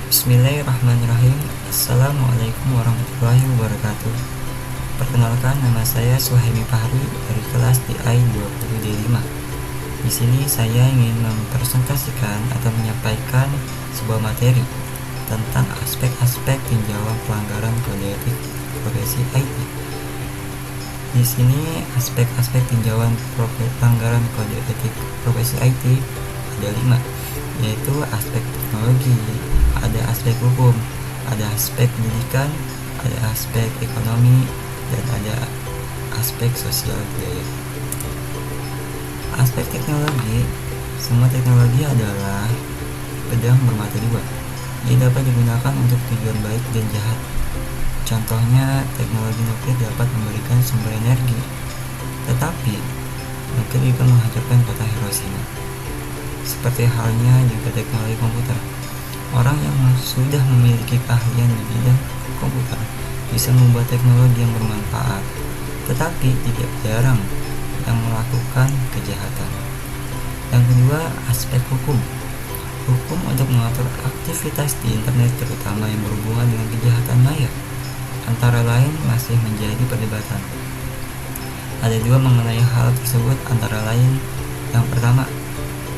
Bismillahirrahmanirrahim. Assalamualaikum warahmatullahi wabarakatuh. Perkenalkan, nama saya Suhaimi Fahri dari kelas DI 20D5. Di sini saya ingin mempresentasikan atau menyampaikan sebuah materi tentang aspek-aspek tinjauan pelanggaran kode etik profesi IT. Di sini aspek-aspek tinjauan pelanggaran kode etik profesi IT ada 5, yaitu aspek teknologi, ada aspek hukum, ada aspek pendidikan, ada aspek ekonomi, dan ada aspek sosial budaya. Aspek teknologi, semua teknologi adalah pedang bermata dua. Ia dapat digunakan untuk tujuan baik dan jahat. Contohnya, teknologi nuklir dapat memberikan sumber energi, tetapi nuklir juga menghancurkan kota Hiroshima. Seperti halnya juga teknologi komputer. Orang yang sudah memiliki keahlian di bidang komputer bisa membuat teknologi yang bermanfaat, tetapi tidak jarang yang melakukan kejahatan. Yang kedua, aspek hukum. Hukum untuk mengatur aktivitas di internet, terutama yang berhubungan dengan kejahatan maya, antara lain masih menjadi perdebatan. Ada dua mengenai hal tersebut, antara lain yang pertama,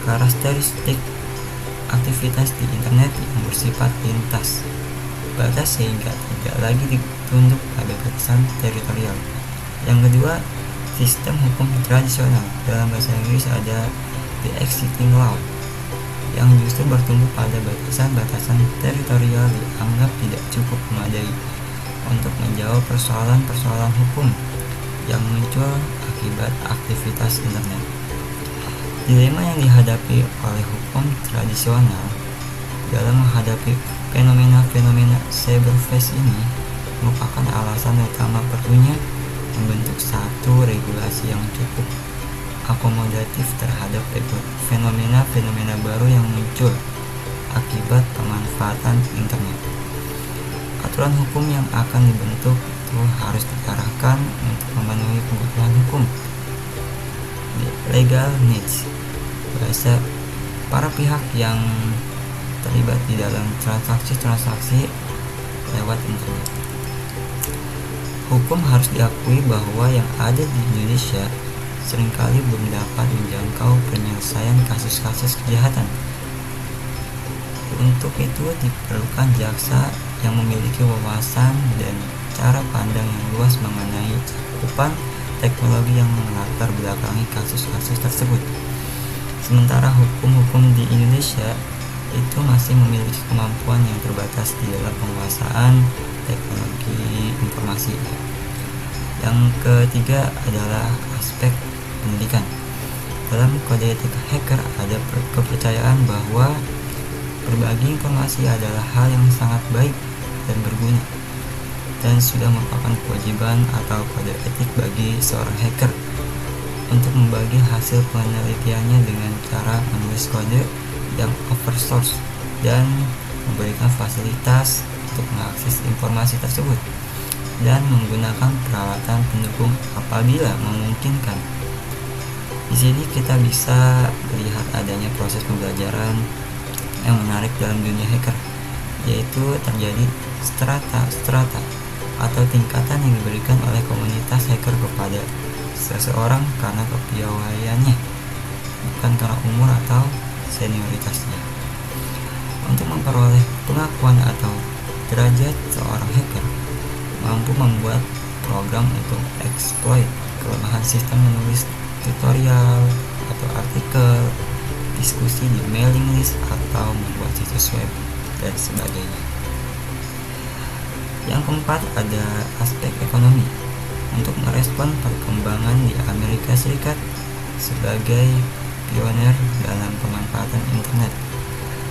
karakteristik aktivitas di internet yang bersifat lintas batas sehingga tidak lagi ditunduk pada batasan teritorial. Yang kedua, sistem hukum tradisional. Dalam bahasa Inggris ada the existing law, yang justru bertumbuh pada batasan-batasan teritorial dianggap tidak cukup memadai untuk menjawab persoalan-persoalan hukum yang muncul akibat aktivitas internet. Dilema yang dihadapi oleh hukum tradisional dalam menghadapi fenomena-fenomena cyberface ini merupakan alasan utama perlunya membentuk satu regulasi yang cukup akomodatif terhadap fenomena-fenomena baru yang muncul akibat pemanfaatan internet. Aturan hukum yang akan dibentuk itu harus diarahkan untuk memenuhi kebutuhan hukum, legal needs, bahasa para pihak yang terlibat di dalam transaksi-transaksi lewat internet. Hukum harus diakui bahwa yang ada di Indonesia seringkali belum dapat menjangkau penyelesaian kasus-kasus kejahatan. Untuk itu diperlukan jaksa yang memiliki wawasan dan cara pandang yang luas mengenai cakupan teknologi yang melatar belakangi kasus-kasus tersebut. Sementara hukum-hukum di Indonesia itu masih memiliki kemampuan yang terbatas di dalam penguasaan teknologi informasi. Yang ketiga adalah aspek pendidikan. Dalam kode etik hacker ada kepercayaan bahwa berbagi informasi adalah hal yang sangat baik dan berguna, dan sudah merupakan kewajiban atau kode etik bagi seorang hacker untuk membagi hasil penelitiannya dengan cara menulis kode yang open source dan memberikan fasilitas untuk mengakses informasi tersebut dan menggunakan peralatan pendukung apabila memungkinkan. Di sini kita bisa melihat adanya proses pembelajaran yang menarik dalam dunia hacker, yaitu terjadi strata atau tingkatan yang diberikan oleh komunitas hacker kepada seseorang karena kepiawaiannya, bukan karena umur atau senioritasnya. Untuk memperoleh pengakuan atau derajat, seorang hacker mampu membuat program untuk exploit kelemahan sistem, menulis tutorial atau artikel, diskusi di mailing list, atau membuat situs web dan sebagainya. Yang keempat ada aspek ekonomi. Untuk merespon perkembangan di Amerika Serikat sebagai pioner dalam pemanfaatan internet,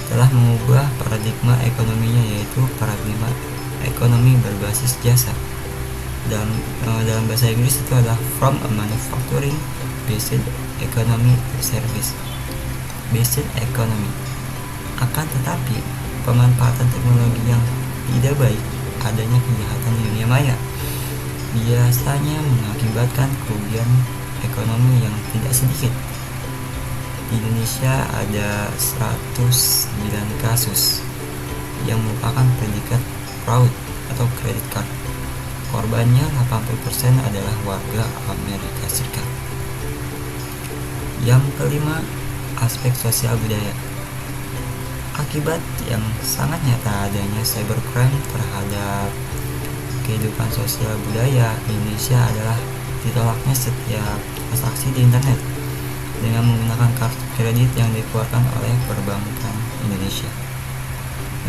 telah mengubah paradigma ekonominya, yaitu paradigma ekonomi berbasis jasa. Dalam bahasa Inggris itu adalah from a manufacturing based economy to service based economy. Akan tetapi pemanfaatan teknologi yang tidak baik, adanya kejahatan di dunia maya, biasanya mengakibatkan kerugian ekonomi yang tidak sedikit. Di Indonesia ada 109 kasus yang merupakan predikat fraud atau credit card. Korbannya 80% adalah warga Amerika Serikat. Yang kelima, aspek sosial budaya. Akibat yang sangat nyata adanya cybercrime terhadap kehidupan sosial budaya Indonesia adalah ditolaknya setiap transaksi di internet dengan menggunakan kartu kredit yang dikeluarkan oleh perbankan Indonesia.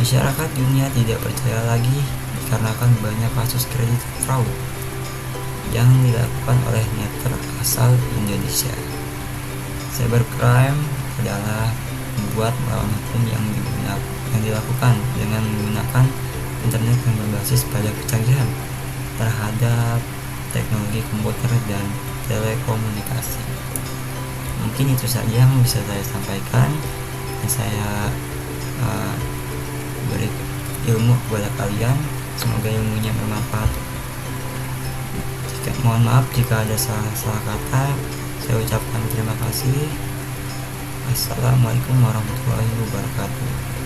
Masyarakat dunia tidak percaya lagi dikarenakan banyak kasus kredit fraud yang dilakukan oleh netter asal Indonesia. Cybercrime adalah membuat melawan hukum yang dilakukan dengan menggunakan internet yang berbasis pada kecanggihan terhadap teknologi komputer dan telekomunikasi. Mungkin itu saja yang bisa saya sampaikan, dan saya beri ilmu kepada kalian. Semoga ilmunya bermanfaat. Mohon maaf jika ada salah kata. Saya ucapkan terima kasih. Assalamualaikum warahmatullahi wabarakatuh.